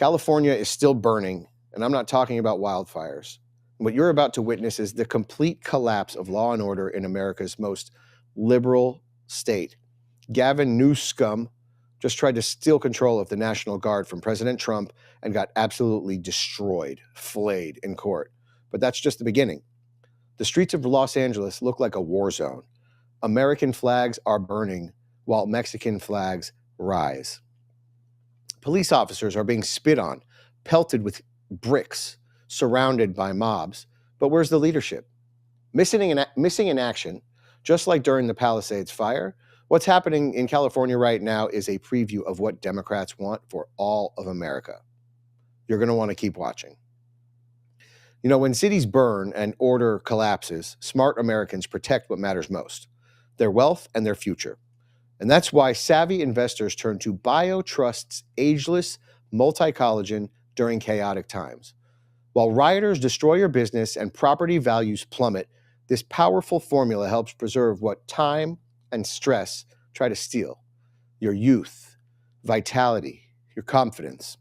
California is still burning, and I'm not talking about wildfires. What you're about to witness is the complete collapse of law and order in America's most liberal state. Gavin Newsom just tried to steal control of the National Guard from President Trump and got absolutely destroyed, flayed in court. But that's just the beginning. The streets of Los Angeles look like a war zone. American flags are burning while Mexican flags rise. Police officers are being spit on, pelted with bricks, surrounded by mobs. But where's the leadership? Missing in action, just like during the Palisades fire, what's happening in California right now is a preview of what Democrats want for all of America. You're going to want to keep watching. You know, when cities burn and order collapses, smart Americans protect what matters most, their wealth and their future. And that's why savvy investors turn to BioTrust's ageless multi-collagen during chaotic times. While rioters destroy your business and property values plummet, this powerful formula helps preserve what time and stress try to steal: your youth, vitality, your confidence.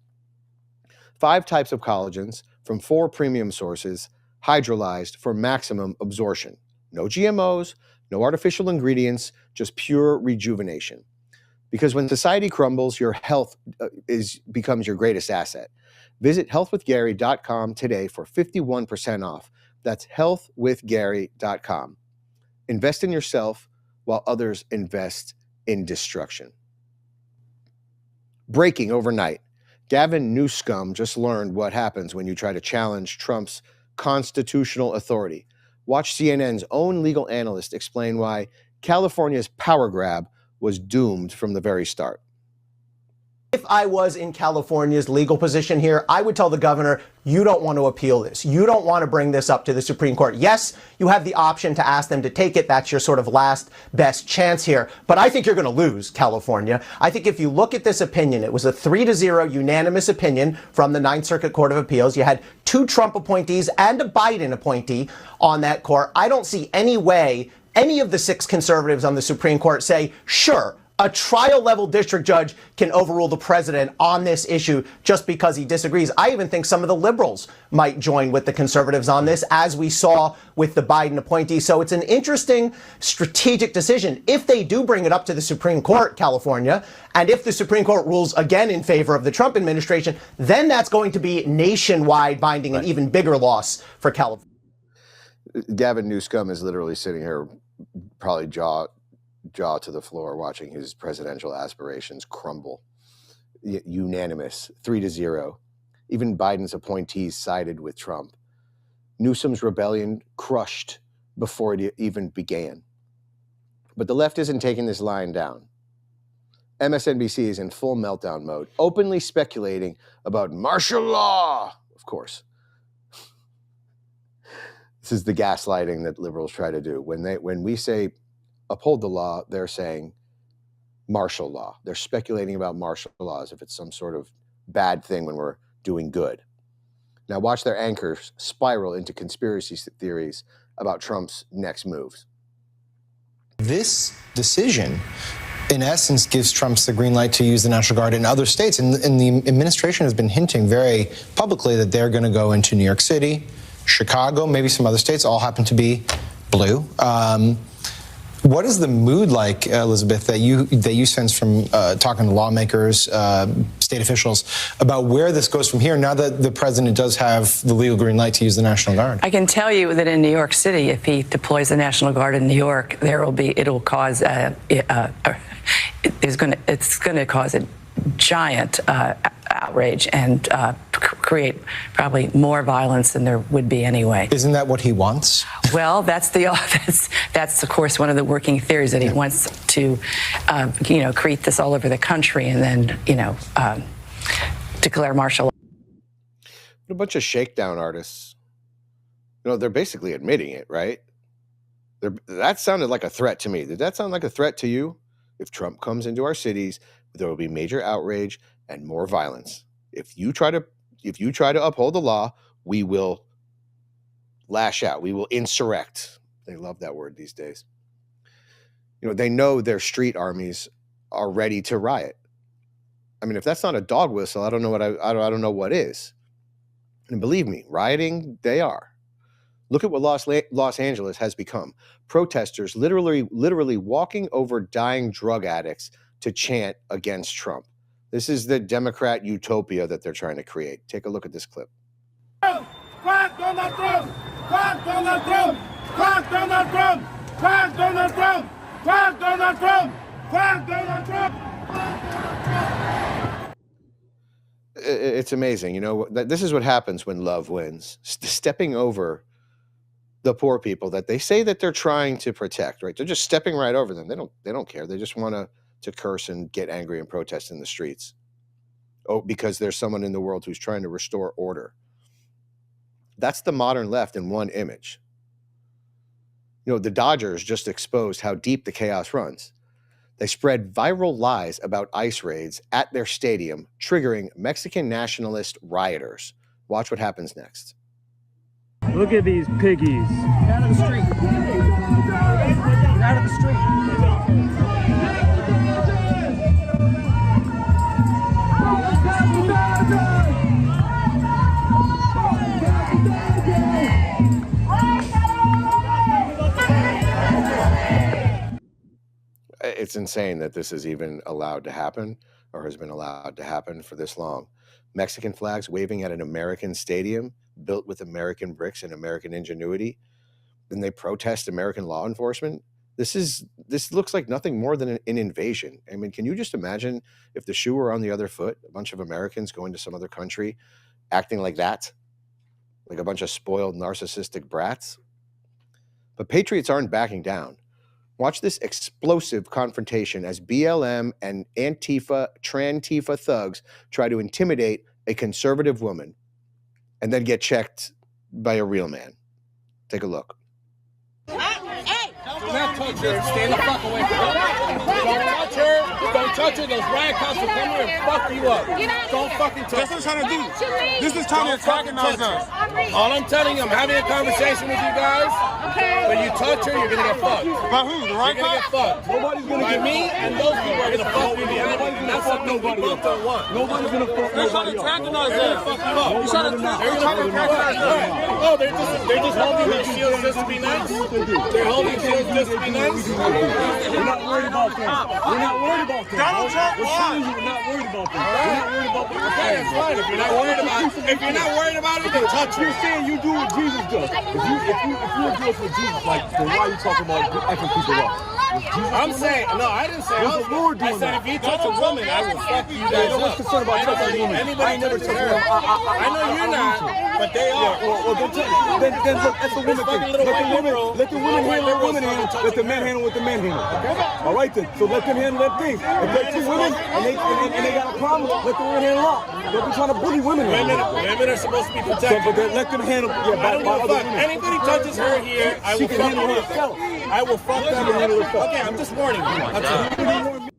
5 types of collagens from 4 premium sources, hydrolyzed for maximum absorption. No GMOs, no artificial ingredients, just pure rejuvenation. Because when society crumbles, your health becomes your greatest asset. Visit healthwithgary.com today for 51% off. That's healthwithgary.com. Invest in yourself while others invest in destruction. Breaking overnight. Gavin Newsom just learned what happens when you try to challenge Trump's constitutional authority. Watch CNN's own legal analyst explain why California's power grab was doomed from the very start. If I was in California's legal position here, I would tell the governor, you don't want to appeal this. You don't want to bring this up to the Supreme Court. Yes, you have the option to ask them to take it. That's your sort of last best chance here. But I think you're going to lose, California. I think if you look at this opinion, it was a 3-0 unanimous opinion from the Ninth Circuit Court of Appeals. You had 2 Trump appointees and a Biden appointee on that court. I don't see any way any of the 6 conservatives on the Supreme Court say, sure, a trial-level district judge can overrule the president on this issue just because he disagrees. I even think some of the liberals might join with the conservatives on this, as we saw with the Biden appointee. So it's an interesting strategic decision. If they do bring it up to the Supreme Court, California, and if the Supreme Court rules again in favor of the Trump administration, then that's going to be nationwide binding, an even bigger loss for California. Gavin Newsom is literally sitting here, probably jaw to the floor, watching his presidential aspirations crumble. Unanimous, 3-0. Even Biden's appointees sided with Trump. Newsom's rebellion crushed before it even began. But the left isn't taking this lying down. MSNBC is in full meltdown mode, openly speculating about martial law, of course. This is the gaslighting that liberals try to do. When we say uphold the law, they're saying martial law. They're speculating about martial law as if it's some sort of bad thing when we're doing good. Now watch their anchors spiral into conspiracy theories about Trump's next moves. This decision, in essence, gives Trump the green light to use the National Guard in other states. And the administration has been hinting very publicly that they're going to go into New York City, Chicago, maybe some other states, all happen to be blue. What is the mood like, Elizabeth, that you sense from talking to lawmakers, state officials, about where this goes from here now that the president does have the legal green light to use the National Guard? I can tell you that in New York City, if he deploys the National Guard in New York, it'll cause it's going to cause a giant outrage and create probably more violence than there would be anyway. Isn't that what he wants? Well, that's of course one of the working theories, that he wants to, create this all over the country and then, declare martial law. A bunch of shakedown artists. They're basically admitting it, right? That sounded like a threat to me. Did that sound like a threat to you? If Trump comes into our cities, there will be major outrage and more violence. If you try to uphold the law, we will lash out. We will insurrect. They love that word these days. They know their street armies are ready to riot. I mean, if that's not a dog whistle, I don't know what I don't know what is. And believe me, rioting, they are. Look at what Los Angeles has become. Protesters literally walking over dying drug addicts to chant against Trump. This is the Democrat utopia that they're trying to create. Take a look at this clip. Crack Donald Trump! Crack Donald Trump! Crack Donald Trump! Crack Donald Trump! Crack Donald Trump! Crack Donald Trump! It's amazing. You know, this is what happens when love wins. Stepping over the poor people that they say that they're trying to protect, right? They're just stepping right over them. They don't care. They just want to curse and get angry and protest in the streets. Oh, because there's someone in the world who's trying to restore order. That's the modern left in one image. You know, the Dodgers just exposed how deep the chaos runs. They spread viral lies about ICE raids at their stadium, triggering Mexican nationalist rioters. Watch what happens next. Look at these piggies. Get out of the street. Get out of the street. It's insane that this is even allowed to happen or has been allowed to happen for this long. Mexican flags waving at an American stadium built with American bricks and American ingenuity. Then they protest American law enforcement. This looks like nothing more than an invasion. I mean, can you just imagine if the shoe were on the other foot, a bunch of Americans going to some other country acting like that, like a bunch of spoiled narcissistic brats? But patriots aren't backing down. Watch this explosive confrontation as BLM and Antifa, Trantifa thugs try to intimidate a conservative woman and then get checked by a real man. Take a look. Hey! Do not touch her. Stand the fuck away from her. Don't touch her. Don't touch her. Those riot cops will come here and fuck you up. Don't fucking touch her. That's what I'm trying to do. This is trying to attack us. All I'm telling you, I'm having a conversation with you guys. Okay. When you touch her, you're gonna get fucked. By who? The right cop? You're gonna get fucked. Nobody's gonna get me, and those people are gonna fuck me. And that's something we both don't want. Nobody's gonna fuck nobody up. They're gonna fuck you up. They're gonna fuck you up. Oh, they're just holding their shields just to be nice. They're holding shields just to be nice. We're not worried about that. We're not worried about that. Donald Trump, we're telling you we're not worried about that. We're not worried about that. Okay, it's fine. If you're not worried about it, then touch You're saying you do what Jesus does. If you do it for Jesus, like, then why are you talking about effing people up? I'm saying, no, I didn't say. I said if you touch a woman, I will fuck you guys up. What's concerned about touching a woman? Anybody never touched her. I know you're not, but they are. Well, then look, that's the women thing. Let the women handle their women handle. Let the men handle what the men handle. All right then. So let them handle their things. If they're two women and they got a problem, let the women handle up. Don't be trying to bully women. Women are supposed to be protected. But let them handle. I don't give a fuck. Anybody touches her here, I will fuck her. I will fuck them and handle herself. Okay, I'm just warning you.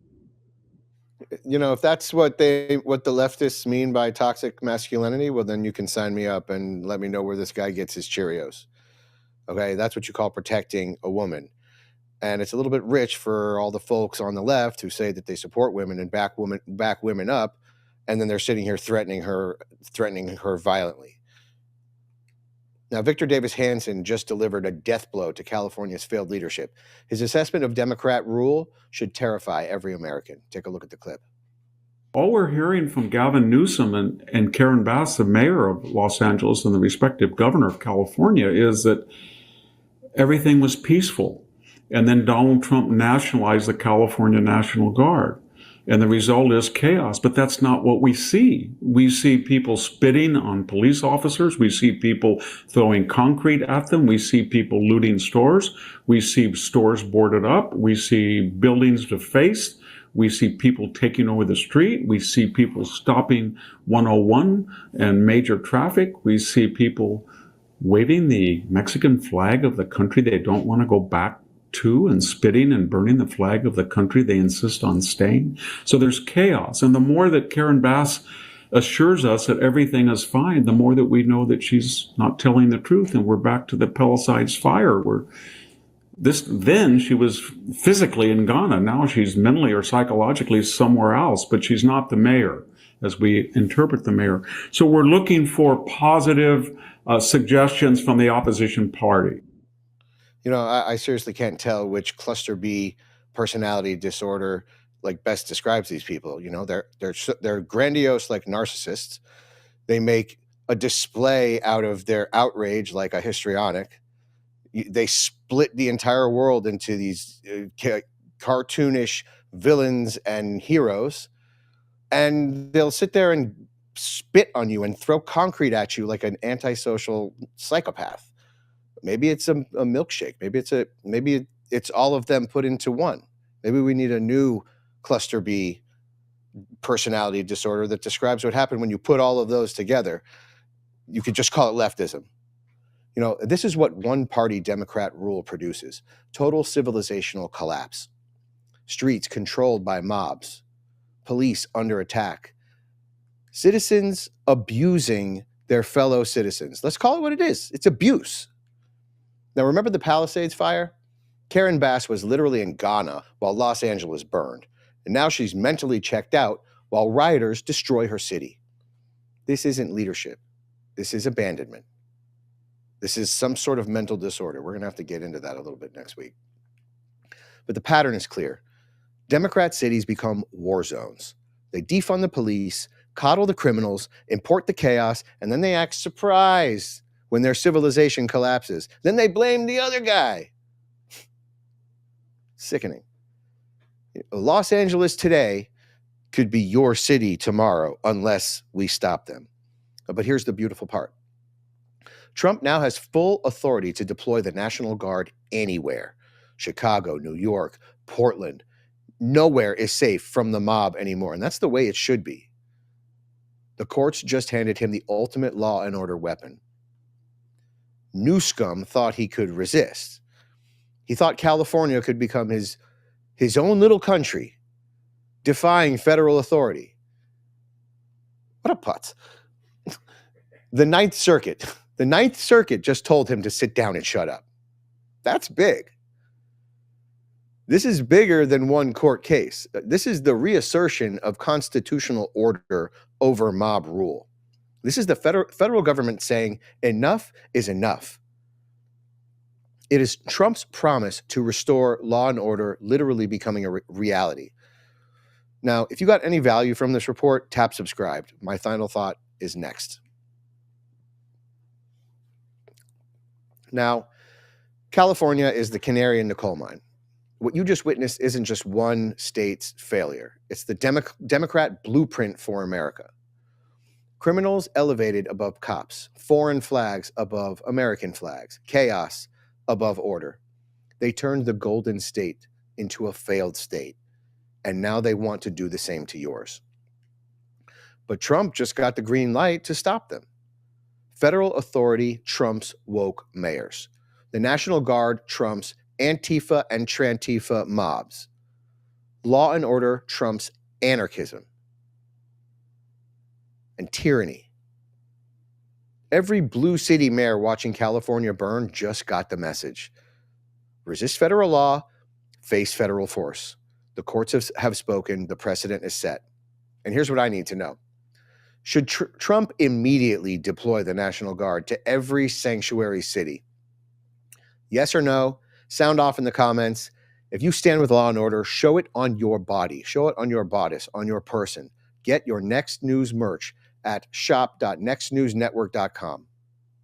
You know, if that's what the leftists mean by toxic masculinity, well, then you can sign me up and let me know where this guy gets his Cheerios. Okay, that's what you call protecting a woman. And it's a little bit rich for all the folks on the left who say that they support women and back women up, and then they're sitting here threatening her violently. Now, Victor Davis Hanson just delivered a death blow to California's failed leadership. His assessment of Democrat rule should terrify every American. Take a look at the clip. All we're hearing from Gavin Newsom and Karen Bass, the mayor of Los Angeles and the respective governor of California, is that everything was peaceful. And then Donald Trump nationalized the California National Guard. And the result is chaos. But that's not what we see. We see people spitting on police officers. We see people throwing concrete at them. We see people looting stores. We see stores boarded up. We see buildings defaced. We see people taking over the street. We see people stopping 101 and major traffic. We see people waving the Mexican flag of the country they don't want to go back to and spitting and burning the flag of the country they insist on staying. So there's chaos. And the more that Karen Bass assures us that everything is fine, the more that we know that she's not telling the truth. And we're back to the Palisades fire where Then she was physically in Ghana. Now she's mentally or psychologically somewhere else, but she's not the mayor as we interpret the mayor. So we're looking for positive suggestions from the opposition party. You know, I seriously can't tell which cluster B personality disorder like best describes these people. You know, they're grandiose like narcissists. They make a display out of their outrage like a histrionic. They split the entire world into these cartoonish villains and heroes, and they'll sit there and spit on you and throw concrete at you like an antisocial psychopath. Maybe it's a milkshake. Maybe it's all of them put into one. Maybe we need a new cluster B personality disorder that describes what happened when you put all of those together. You could just call it leftism. You know, this is what one-party Democrat rule produces: total civilizational collapse, streets controlled by mobs, police under attack, citizens abusing their fellow citizens. Let's call it what it is. It's abuse. Now, remember the Palisades fire? Karen Bass was literally in Ghana while Los Angeles burned, and now she's mentally checked out while rioters destroy her city. This isn't leadership. This is abandonment. This is some sort of mental disorder. We're going to have to get into that a little bit next week. But the pattern is clear. Democrat cities become war zones. They defund the police, coddle the criminals, import the chaos, and then they act surprised when their civilization collapses. Then they blame the other guy. Sickening. Los Angeles today could be your city tomorrow unless we stop them. But here's the beautiful part. Trump now has full authority to deploy the National Guard anywhere. Chicago, New York, Portland. Nowhere is safe from the mob anymore, and that's the way it should be. The courts just handed him the ultimate law and order weapon. Newsom thought he could resist. He thought California could become his own little country, defying federal authority. What a putz. The Ninth Circuit just told him to sit down and shut up. That's big. This is bigger than one court case. This is the reassertion of constitutional order over mob rule. This is the federal government saying enough is enough. It is Trump's promise to restore law and order literally becoming a reality. Now, if you got any value from this report, tap subscribe. My final thought is next. Now, California is the canary in the coal mine. What you just witnessed isn't just one state's failure. It's the Democrat blueprint for America. Criminals elevated above cops, foreign flags above American flags, chaos above order. They turned the Golden State into a failed state, and now they want to do the same to yours. But Trump just got the green light to stop them. Federal authority trumps woke mayors. The National Guard trumps Antifa and Trantifa mobs. Law and order trumps anarchism and tyranny. Every blue city mayor watching California burn just got the message. Resist federal law, face federal force. The courts have spoken, the precedent is set. And here's what I need to know. Should Trump immediately deploy the National Guard to every sanctuary city? Yes or no? Sound off in the comments. If you stand with law and order, show it on your body. Show it on your bodice, on your person. Get your Next News merch at shop.nextnewsnetwork.com.